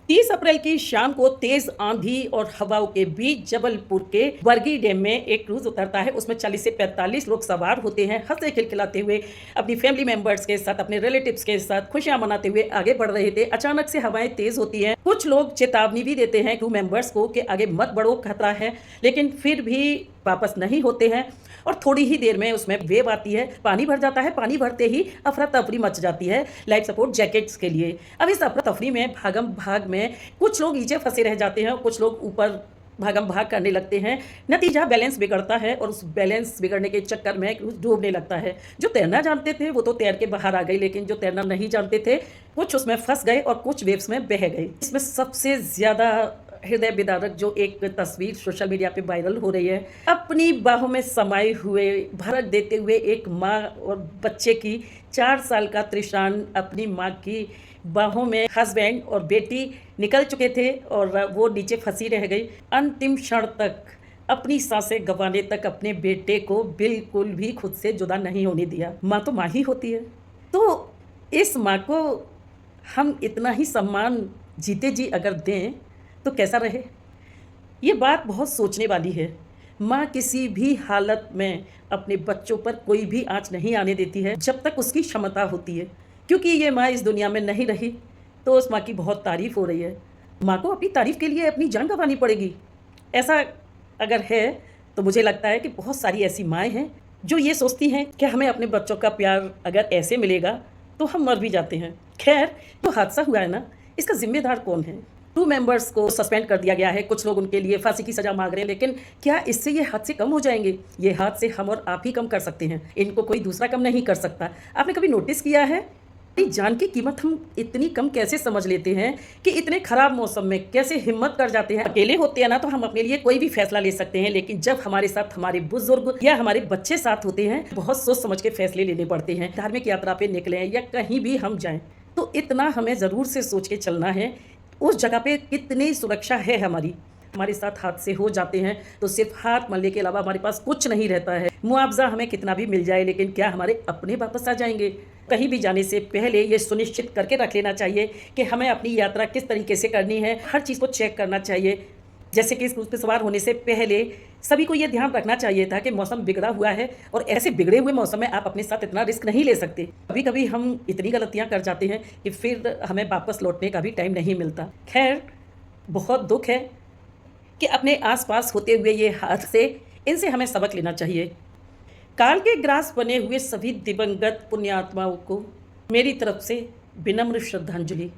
30 अप्रैल की शाम को तेज आंधी और हवाओं के बीच जबलपुर के बरगी डैम में एक क्रूज उतरता है। उसमें 40 से 45 लोग सवार होते हैं। हंसते खिलखिलाते हुए अपनी फैमिली मेंबर्स के साथ, अपने रिलेटिव्स के साथ खुशियां मनाते हुए आगे बढ़ रहे थे। अचानक से हवाएं तेज होती हैं। कुछ लोग चेतावनी भी देते हैं क्रू मेंबर्स को कि आगे मत बढ़ो, खतरा है, लेकिन फिर भी वापस नहीं होते हैं। और थोड़ी ही देर में उसमें वेव आती है, पानी भर जाता है। पानी भरते ही अफरा तफरी मच जाती है लाइफ सपोर्ट जैकेट्स के लिए। अब इस अफरा तफरी में भागम भाग में कुछ लोग नीचे फंसे रह जाते हैं और कुछ लोग ऊपर भागम भाग करने लगते हैं। नतीजा बैलेंस बिगड़ता है और उस बैलेंस बिगड़ने के चक्कर में क्रूज डूबने लगता है। जो तैरना जानते थे वो तो तैर के बाहर आ गए, लेकिन जो तैरना नहीं जानते थे कुछ उसमें फंस गए और कुछ वेव्स में बह गए। इसमें सबसे ज्यादा हृदय विदारक जो एक तस्वीर सोशल मीडिया पे वायरल हो रही है, अपनी बाहों में समाये हुए भरक देते हुए एक माँ और बच्चे की, 4 साल का त्रिशान अपनी माँ की बाहों में, हस्बैंड और बेटी निकल चुके थे और वो नीचे फंसी रह गई। अंतिम क्षण तक, अपनी सांसें गंवाने तक अपने बेटे को बिल्कुल भी खुद से जुदा नहीं होने दिया। माँ तो माँ ही होती है। तो इस माँ को हम इतना ही सम्मान जीते जी अगर दें तो कैसा रहे। ये बात बहुत सोचने वाली है। माँ किसी भी हालत में अपने बच्चों पर कोई भी आँच नहीं आने देती है जब तक उसकी क्षमता होती है। क्योंकि ये माँ इस दुनिया में नहीं रही तो उस माँ की बहुत तारीफ हो रही है। माँ को अपनी तारीफ के लिए अपनी जान गंवानी पड़ेगी। ऐसा अगर है तो मुझे लगता है कि बहुत सारी ऐसी माएँ हैं जो ये सोचती हैं कि हमें अपने बच्चों का प्यार अगर ऐसे मिलेगा तो हम मर भी जाते हैं। खैर, जो हादसा हुआ है ना, इसका जिम्मेदार कौन है? 2 मेंबर्स को सस्पेंड कर दिया गया है। कुछ लोग उनके लिए फांसी की सजा मांग रहे हैं, लेकिन क्या इससे ये हादसे कम हो जाएंगे? ये हादसे हम और आप ही कम कर सकते हैं, इनको कोई दूसरा कम नहीं कर सकता। आपने कभी नोटिस किया है अपनी जान की कीमत हम इतनी कम कैसे समझ लेते हैं कि इतने खराब मौसम में कैसे हिम्मत कर जाते हैं। अकेले होते हैं ना तो हम अपने लिए कोई भी फैसला ले सकते हैं, लेकिन जब हमारे साथ हमारे बुजुर्ग या हमारे बच्चे साथ होते हैं, बहुत सोच समझ के फैसले लेने पड़ते हैं। धार्मिक यात्रा पे निकले या कहीं भी हम जाएं तो इतना हमें ज़रूर से सोच के चलना है उस जगह पे कितनी सुरक्षा है हमारी। हमारे साथ हादसे हो जाते हैं तो सिर्फ हाथ मलने के अलावा हमारे पास कुछ नहीं रहता है। मुआवजा हमें कितना भी मिल जाए, लेकिन क्या हमारे अपने वापस आ जाएंगे? कहीं भी जाने से पहले ये सुनिश्चित करके रख लेना चाहिए कि हमें अपनी यात्रा किस तरीके से करनी है। हर चीज़ को चेक करना चाहिए। जैसे कि क्रूज पे सवार होने से पहले सभी को ये ध्यान रखना चाहिए था कि मौसम बिगड़ा हुआ है और ऐसे बिगड़े हुए मौसम में आप अपने साथ इतना रिस्क नहीं ले सकते। कभी कभी हम इतनी गलतियां कर जाते हैं कि फिर हमें वापस लौटने का भी टाइम नहीं मिलता। खैर, बहुत दुख है कि अपने आसपास होते हुए ये हादसे, इनसे हमें सबक लेना चाहिए। काल के ग्रास बने हुए सभी दिवंगत पुण्यात्माओं को मेरी तरफ से विनम्र श्रद्धांजलि।